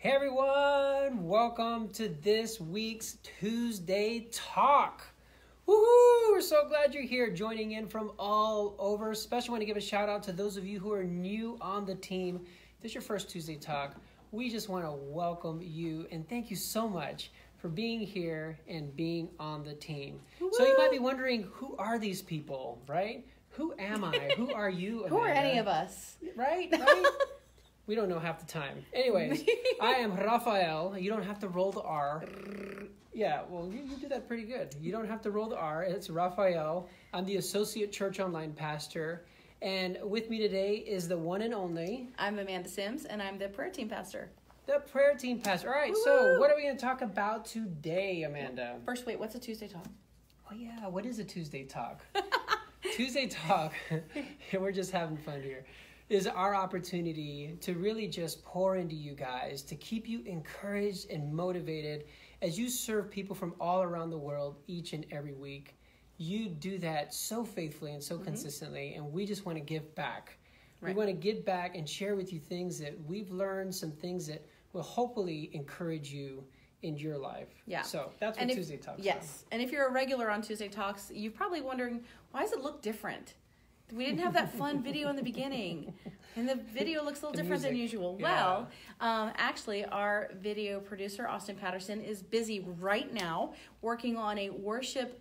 Hey everyone, welcome to this week's Tuesday Talk. Woohoo! We're so glad you're here joining in from all over. Especially want to give a shout out to those of you who are new on the team. If this is your first Tuesday Talk, we just want to welcome you and thank you so much for being here and being on the team. Woo-hoo! So you might be wondering, who are these people, right? Who am I? Who are you, Amanda? Who are any of us? Right? We don't know half the time. Anyways, I am Rafael. You don't have to roll the R. Yeah, well, you do that pretty good. You don't have to roll the R. It's Rafael. I'm the Associate Church Online Pastor. And with me today is the one and only... I'm Amanda Sims, and I'm the prayer team pastor. The prayer team pastor. All right, Woo-hoo! So what are we going to talk about today, Amanda? First, wait, what's a Tuesday Talk? Oh, yeah, what is a Tuesday Talk? Tuesday Talk, and we're just having fun here, is our opportunity to really just pour into you guys, to keep you encouraged and motivated as you serve people from all around the world each and every week. You do that so faithfully and so consistently, and we just want to give back. Right. We want to give back and share with you things that we've learned, some things that will hopefully encourage you in your life. Yeah. So that's what Tuesday Talks are. Yes. And if you're a regular on Tuesday Talks, you're probably wondering, why does it look different? We didn't have that fun video in the beginning, and the video looks a little different than usual. Yeah. Well, actually, our video producer, Austin Patterson, is busy right now working on a worship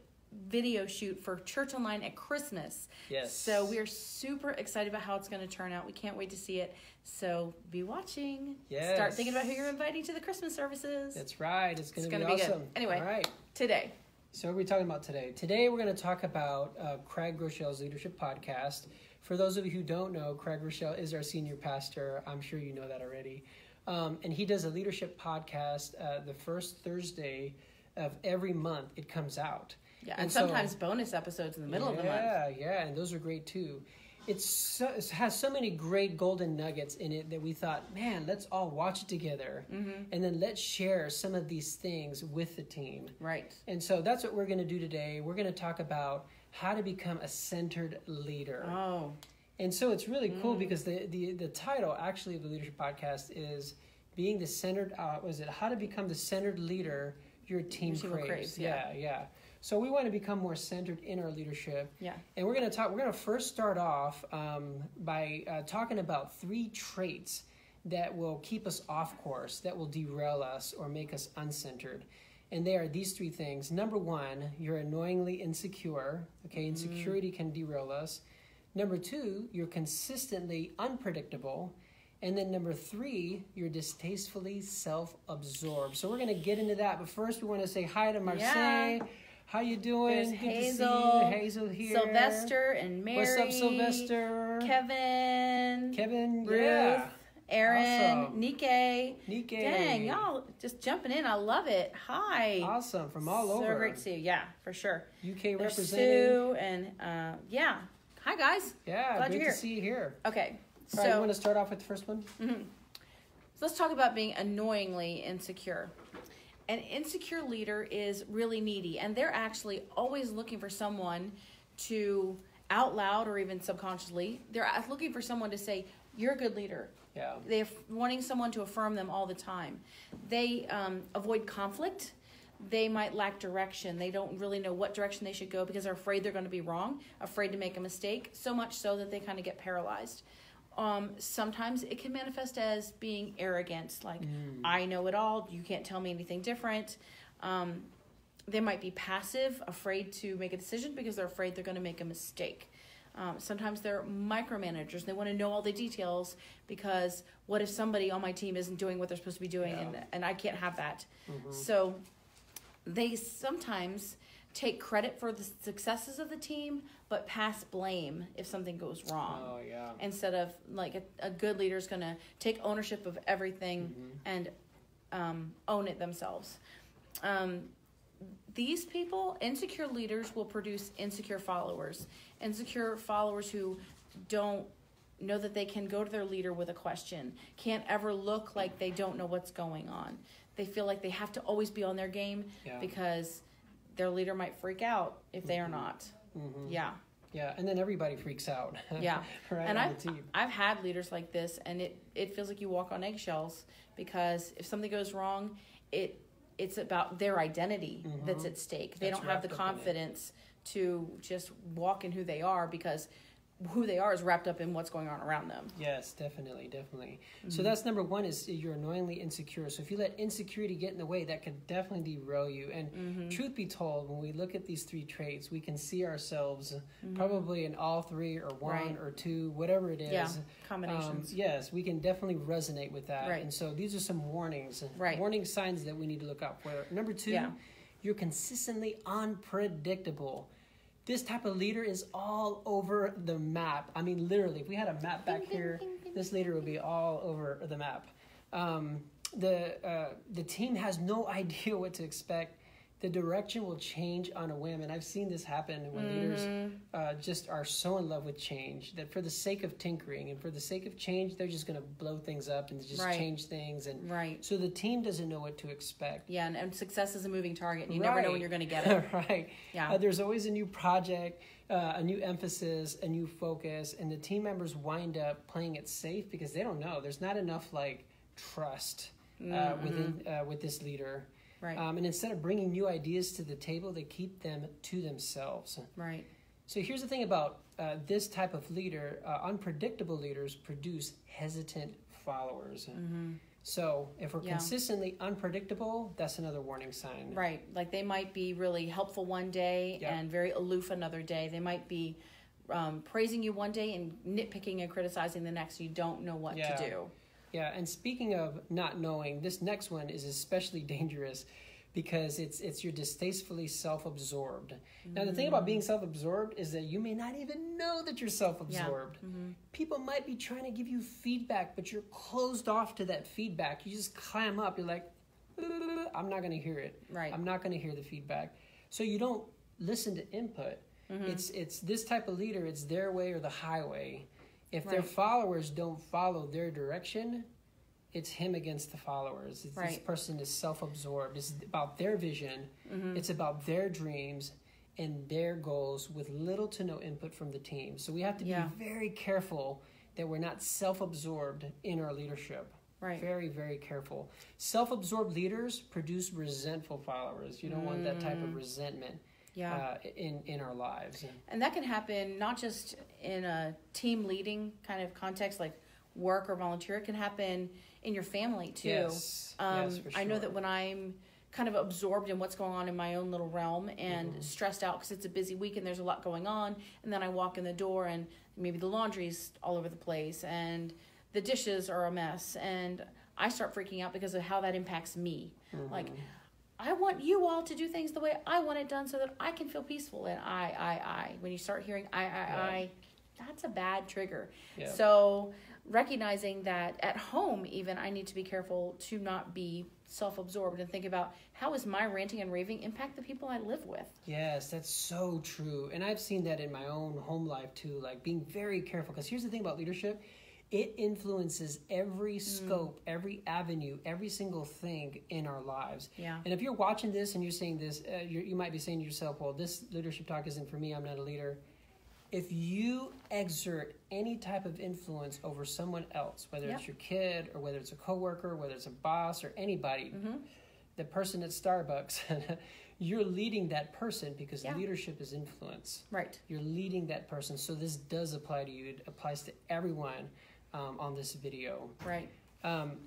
video shoot for Church Online at Christmas. Yes. So we are super excited about how it's going to turn out. We can't wait to see it. So be watching. Yes. Start thinking about who you're inviting to the Christmas services. That's right. It's going to be awesome. Good. Anyway, all right. Today. So what are we talking about today? Today we're going to talk about Craig Rochelle's Leadership Podcast. For those of you who don't know, Craig Rochelle is our senior pastor. I'm sure you know that already. And he does a leadership podcast the first Thursday of every month it comes out. Yeah, and sometimes bonus episodes in the middle of the month. Yeah, and those are great too. It has so many great golden nuggets in it that we thought, man, let's all watch it together. Mm-hmm. And then let's share some of these things with the team. Right. And so that's what we're going to do today. We're going to talk about how to become a centered leader. Oh. And so it's really cool because the title actually of the leadership podcast is being the centered, how to become the centered leader your team craves. Yeah. So we want to become more centered in our leadership. Yeah. And we're going to first start off by talking about 3 traits that will keep us off course, that will derail us or make us uncentered. And they are these 3 things. Number 1, you're annoyingly insecure. Okay, insecurity can derail us. Number 2, you're consistently unpredictable. And then number 3, you're distastefully self-absorbed. So we're going to get into that. But first, we want to say hi to Marseille. Yeah. How you doing? There's Good Hazel. to see you. Hazel here. Sylvester and Mary. What's up, Sylvester? Kevin. Ruth. Yeah. Aaron. Awesome. Nike. Dang, y'all just jumping in. I love it. Hi. Awesome. From all over. So great to see you. Yeah, for sure. UK There's representing. Sue and yeah. Hi, guys. Yeah, Glad great you're here. to see you here. Okay. All right, you want to start off with the first one? So let's talk about being annoyingly insecure. An insecure leader is really needy, and they're actually always looking for someone to, out loud or even subconsciously, they're looking for someone to say, you're a good leader. Yeah. They're wanting someone to affirm them all the time. They avoid conflict. They might lack direction. They don't really know what direction they should go because they're afraid they're going to be wrong, afraid to make a mistake, so much so that they kind of get paralyzed. Sometimes it can manifest as being arrogant, like, I know it all, you can't tell me anything different. They might be passive, afraid to make a decision because they're afraid they're going to make a mistake. Sometimes they're micromanagers. They want to know all the details because what if somebody on my team isn't doing what they're supposed to be doing and I can't have that. So they sometimes take credit for the successes of the team, but pass blame if something goes wrong. Oh, yeah. Instead of, like, a good leader is going to take ownership of everything and own it themselves. These people, insecure leaders, will produce insecure followers who don't know that they can go to their leader with a question, can't ever look like they don't know what's going on. They feel like they have to always be on their game because their leader might freak out if they are not. Yeah. Yeah, and then everybody freaks out. Yeah. Right, and on the team. I've had leaders like this, and it feels like you walk on eggshells, because if something goes wrong, it's about their identity that's at stake. They don't have the confidence to just walk in who they are, because who they are is wrapped up in what's going on around them. Yes, definitely. So that's number one, is you're annoyingly insecure. So if you let insecurity get in the way, that could definitely derail you. And truth be told, when we look at these 3 traits, we can see ourselves probably in all 3 or 1 or 2, whatever it is. Yeah, combinations. Yes, we can definitely resonate with that. Right. And so these are some warnings, Right. warning signs that we need to look out for. Number 2, you're consistently unpredictable. This type of leader is all over the map. I mean, literally, if we had a map back here, this leader would be all over the map. The team has no idea what to expect. The direction will change on a whim. And I've seen this happen when leaders just are so in love with change that for the sake of tinkering and for the sake of change, they're just going to blow things up and just change things. And so the team doesn't know what to expect. Yeah, and success is a moving target. And you never know when you're going to get it. Right. Yeah. There's always a new project, a new emphasis, a new focus. And the team members wind up playing it safe because they don't know. There's not enough trust with this leader. Right. And instead of bringing new ideas to the table, they keep them to themselves. Right. So here's the thing about this type of leader. Unpredictable leaders produce hesitant followers. So if we're consistently unpredictable, that's another warning sign. Right. Like they might be really helpful one day and very aloof another day. They might be praising you one day and nitpicking and criticizing the next. You don't know what to do. Yeah, and speaking of not knowing, this next one is especially dangerous because it's you're distastefully self-absorbed. Now, the thing about being self-absorbed is that you may not even know that you're self-absorbed. People might be trying to give you feedback, but you're closed off to that feedback. You just clam up. You're like, I'm not going to hear it. Right. I'm not going to hear the feedback. So you don't listen to input. It's this type of leader. It's their way or the highway. If their followers don't follow their direction, it's him against the followers. This person is self-absorbed. It's about their vision. It's about their dreams and their goals with little to no input from the team. So we have to be very careful that we're not self-absorbed in our leadership. Right. Very, very careful. Self-absorbed leaders produce resentful followers. You don't want that type of resentment. In our lives. And that can happen not just in a team leading kind of context like work or volunteer. It can happen in your family too. Yes, for sure. I know that when I'm kind of absorbed in what's going on in my own little realm and stressed out because it's a busy week and there's a lot going on, and then I walk in the door and maybe the laundry's all over the place and the dishes are a mess, and I start freaking out because of how that impacts me. Like, I want you all to do things the way I want it done so that I can feel peaceful. And I. When you start hearing I, that's a bad trigger. Yeah. So recognizing that at home even, I need to be careful to not be self-absorbed and think about how is my ranting and raving impact the people I live with. Yes, that's so true. And I've seen that in my own home life too, like being very careful. Because here's the thing about leadership. It influences every scope, every avenue, every single thing in our lives. Yeah. And if you're watching this and you're saying this, you might be saying to yourself, well, this leadership talk isn't for me. I'm not a leader. If you exert any type of influence over someone else, whether it's your kid or whether it's a coworker, whether it's a boss or anybody, the person at Starbucks, you're leading that person because leadership is influence. Right. You're leading that person. So this does apply to you. It applies to everyone. On this video. Right.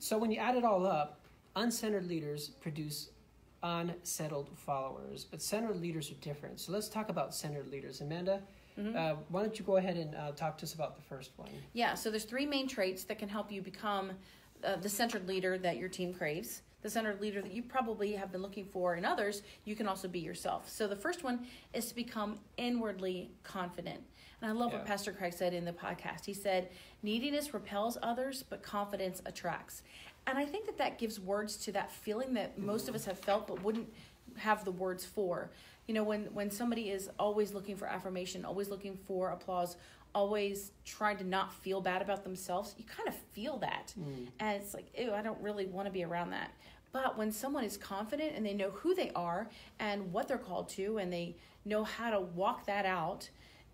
So when you add it all up, uncentered leaders produce unsettled followers, but centered leaders are different. So let's talk about centered leaders. Amanda, why don't you go ahead and talk to us about the first one? Yeah, so there's 3 main traits that can help you become the centered leader that your team craves. The centered leader that you probably have been looking for in others, you can also be yourself. So the first one is to become inwardly confident. And I love what Pastor Craig said in the podcast. He said, neediness repels others, but confidence attracts. And I think that gives words to that feeling that most of us have felt but wouldn't have the words for. You know, when somebody is always looking for affirmation, always looking for applause, always trying to not feel bad about themselves, you kind of feel that. And it's like, ew, I don't really want to be around that. But when someone is confident and they know who they are and what they're called to and they know how to walk that out,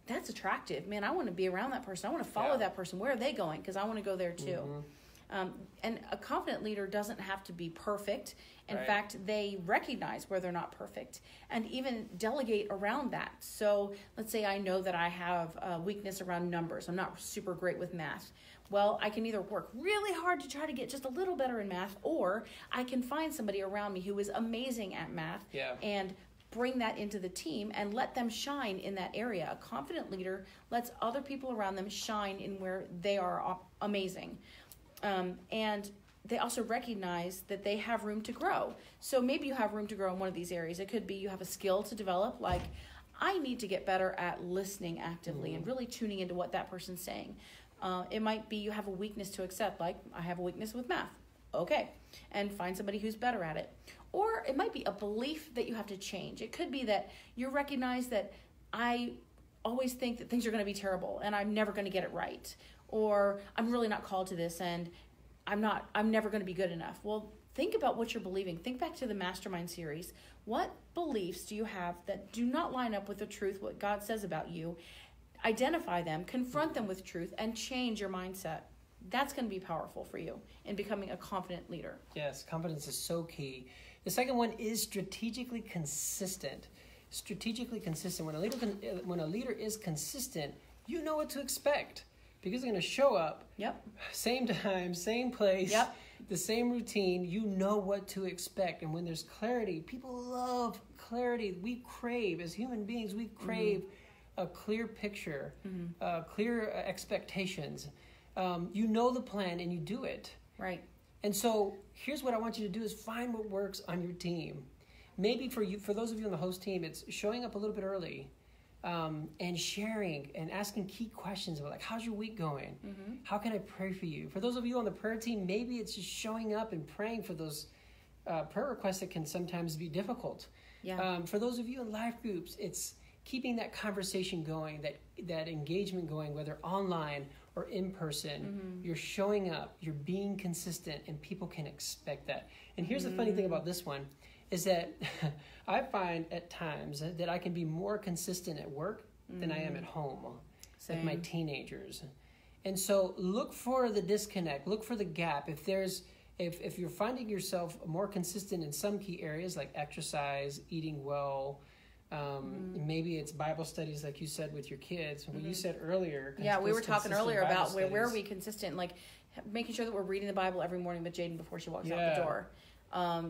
that's attractive. Man, I want to be around that person. I want to follow that person. Where are they going? Because I want to go there too. And a confident leader doesn't have to be perfect. In fact, they recognize where they're not perfect and even delegate around that. So let's say I know that I have a weakness around numbers. I'm not super great with math. Well, I can either work really hard to try to get just a little better in math, or I can find somebody around me who is amazing at math and bring that into the team and let them shine in that area. A confident leader lets other people around them shine in where they are amazing. And they also recognize that they have room to grow. So maybe you have room to grow in one of these areas. It could be you have a skill to develop, like I need to get better at listening actively and really tuning into what that person's saying. It might be you have a weakness to accept, like I have a weakness with math. Okay, and find somebody who's better at it. Or it might be a belief that you have to change. It could be that you recognize that I always think that things are going to be terrible and I'm never going to get it right. Or I'm really not called to this and I'm never going to be good enough. Well, think about what you're believing. Think back to the Mastermind series. What beliefs do you have that do not line up with the truth, what God says about you? Identify them, confront them with truth, and change your mindset. That's going to be powerful for you in becoming a confident leader. Yes, confidence is so key. The second one is strategically consistent. Strategically consistent. When a leader is consistent, you know what to expect. Because they're going to show up, same time, same place, the same routine. You know what to expect. And when there's clarity, people love clarity. We crave, as human beings, we crave a clear picture, clear expectations. You know the plan and you do it. Right. And so here's what I want you to do is find what works on your team. Maybe for those of you on the host team, it's showing up a little bit early. And sharing and asking key questions about like, how's your week going? How can I pray for you? For those of you on the prayer team, maybe it's just showing up and praying for those prayer requests that can sometimes be difficult. For those of you in life groups, it's keeping that conversation going, that engagement going, whether online or in person. You're showing up, you're being consistent, and people can expect that. And here's the funny thing about this one is that I find at times that I can be more consistent at work than I am at home with my teenagers. And so look for the disconnect, look for the gap. If you're finding yourself more consistent in some key areas like exercise, eating well, maybe it's Bible studies like you said with your kids. What you said earlier. We were talking earlier about where are we consistent, like making sure that we're reading the Bible every morning with Jaden before she walks out the door.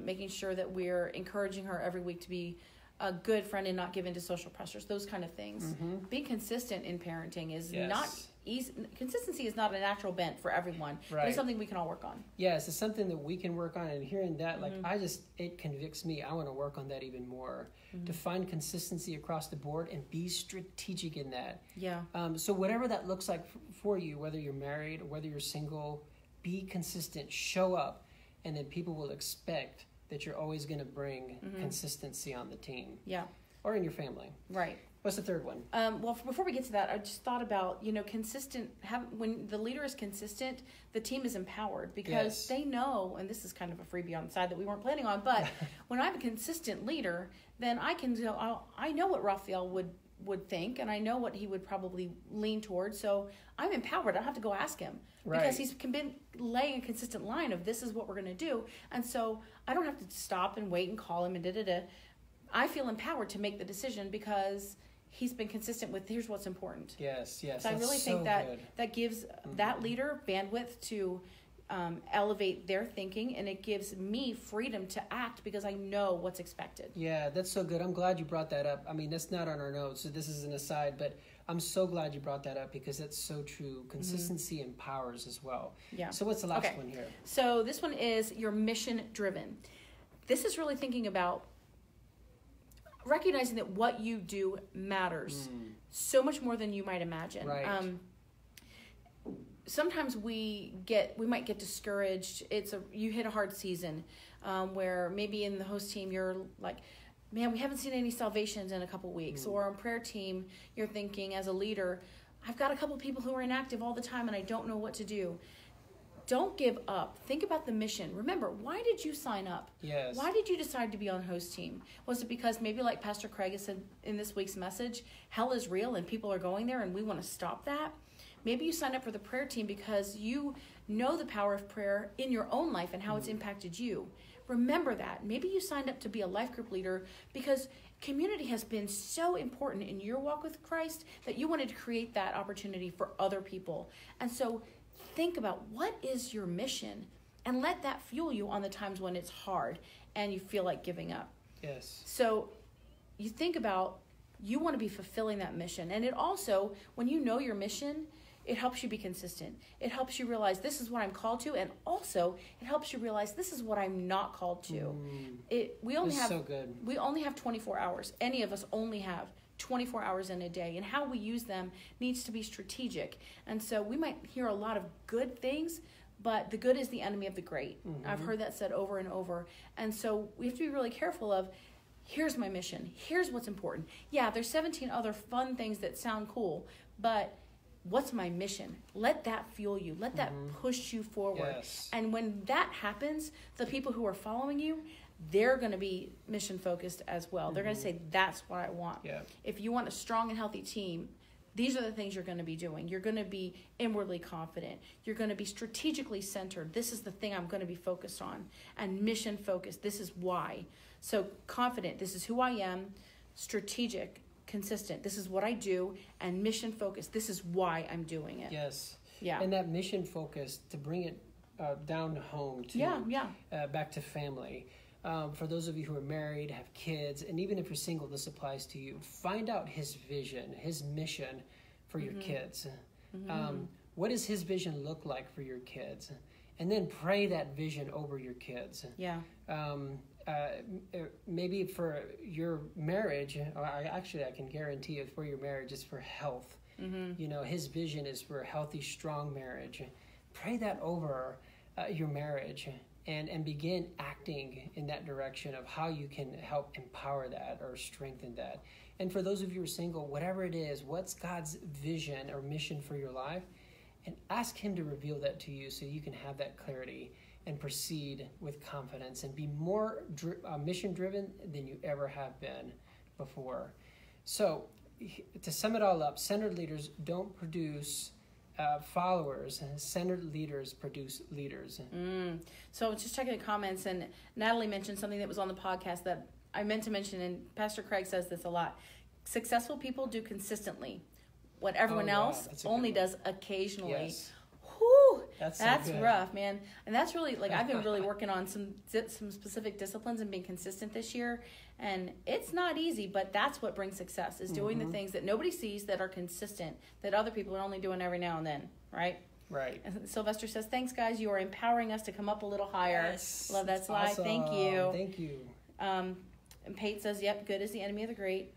Making sure that we're encouraging her every week to be a good friend and not give in to social pressures, those kind of things. Being consistent in parenting is not easy. Consistency is not a natural bent for everyone, but it's something we can all work on. Yes, it's something that we can work on, and hearing that, it convicts me. I want to work on that even more, to find consistency across the board and be strategic in that. So whatever that looks like for you, whether you're married or whether you're single, be consistent, show up. And then people will expect that you're always going to bring consistency on the team. Or in your family. Right. What's the third one? Well, before we get to that, I just thought about, when the leader is consistent, the team is empowered because they know, and this is kind of a freebie on the side that we weren't planning on, but when I'm a consistent leader, then I know what Raphael would think, and I know what he would probably lean towards, so I'm empowered. I don't have to go ask him because he's been laying a consistent line of this is what we're going to do, and so I don't have to stop and wait and call him and da-da-da. I feel empowered to make the decision because he's been consistent with here's what's important. Yes. So I really think that gives that leader bandwidth to elevate their thinking, and it gives me freedom to act because I know what's expected. Yeah, that's so good. I'm glad you brought that up. I mean, that's not on our notes, so this is an aside, but I'm so glad you brought that up because that's so true. Consistency empowers as well. So what's the last one here? So this one is your mission driven. This is really thinking about recognizing that what you do matters so much more than you might imagine. Sometimes we might get discouraged. You hit a hard season where maybe in the host team you're like, man, we haven't seen any salvations in a couple weeks. Or on prayer team, you're thinking as a leader, I've got a couple people who are inactive all the time and I don't know what to do. Don't give up. Think about the mission. Remember, why did you sign up? Yes. Why did you decide to be on host team? Was it because maybe like Pastor Craig has said in this week's message, hell is real and people are going there and we want to stop that? Maybe you signed up for the prayer team because you know the power of prayer in your own life and how it's impacted you. Remember that. Maybe you signed up to be a life group leader because community has been so important in your walk with Christ that you wanted to create that opportunity for other people. And so think about what is your mission and let that fuel you on the times when it's hard and you feel like giving up. Yes. So you think about, you want to be fulfilling that mission. And it also, when you know your mission, it helps you be consistent. It helps you realize this is what I'm called to, and also it helps you realize this is what I'm not called to. We only have 24 hours. Any of us only have 24 hours in a day, and how we use them needs to be strategic. And so we might hear a lot of good things, but the good is the enemy of the great. I've heard that said over and over. And so we have to be really careful of, here's my mission. Here's what's important. Yeah, there's 17 other fun things that sound cool, but what's my mission? Let that fuel you. Let that push you forward. Yes. And when that happens, the people who are following you, they're going to be mission focused as well. They're going to say, that's what I want. Yeah. If you want a strong and healthy team, these are the things you're going to be doing. You're going to be inwardly confident. You're going to be strategically centered. This is the thing I'm going to be focused on. And mission focused. This is why. So confident. This is who I am. Strategic. Consistent. This is what I do. And mission focused. This is why I'm doing it. Yes. Yeah. And that mission focus, to bring it down to home, to back to family. For those of you who are married, have kids, and even if you're single, this applies to you. Find out his vision, his mission for your kids. What does his vision look like for your kids? And then pray that vision over your kids. Yeah. Maybe for your marriage, I can guarantee it for your marriage, it's for health. You know, his vision is for a healthy, strong marriage. Pray that over your marriage. And begin acting in that direction of how you can help empower that or strengthen that. And for those of you who are single, whatever it is, what's God's vision or mission for your life? And ask him to reveal that to you so you can have that clarity and proceed with confidence and be more mission-driven than you ever have been before. So to sum it all up, centered leaders don't produce followers. Centered leaders produce leaders. So just checking the comments, and Natalie mentioned something that was on the podcast that I meant to mention, and Pastor Craig says this a lot. Successful people do consistently what everyone else only does occasionally. Yes. Whew, that's so rough, man. And that's really, like, I've been really working on some specific disciplines and being consistent this year. And it's not easy, but that's what brings success, is doing the things that nobody sees that are consistent, that other people are only doing every now and then, right? Right. And Sylvester says, thanks, guys. You are empowering us to come up a little higher. Yes. Love that slide. Awesome. Thank you. Thank you. And Pate says, yep, good is the enemy of the great.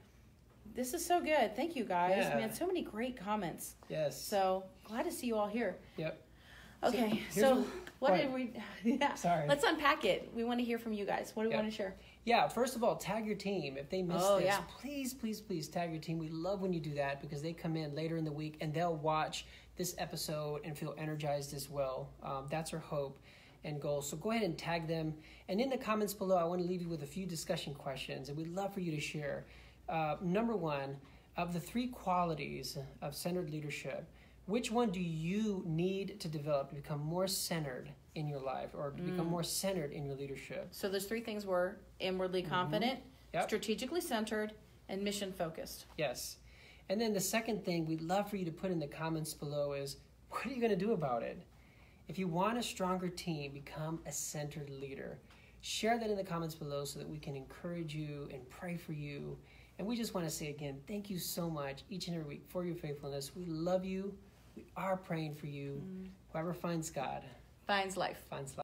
This is so good. Thank you, guys. Yeah. Man, so many great comments. Yes. So glad to see you all here. Yep. Okay, So what did we... Yeah. Sorry. Let's unpack it. We want to hear from you guys. What do we want to share? Yeah, first of all, tag your team. If they miss this, please, please, please tag your team. We love when you do that because they come in later in the week and they'll watch this episode and feel energized as well. That's our hope and goal. So go ahead and tag them. And in the comments below, I want to leave you with a few discussion questions, and we'd love for you to share. Number one, of the 3 qualities of centered leadership, which one do you need to develop to become more centered in your life or to become more centered in your leadership? So those 3 things were inwardly confident, strategically centered, and mission focused. Yes. And then the second thing we'd love for you to put in the comments below is, what are you going to do about it? If you want a stronger team, become a centered leader. Share that in the comments below so that we can encourage you and pray for you. And we just want to say again, thank you so much each and every week for your faithfulness. We love you. We are praying for you. Whoever finds God finds life. Finds life.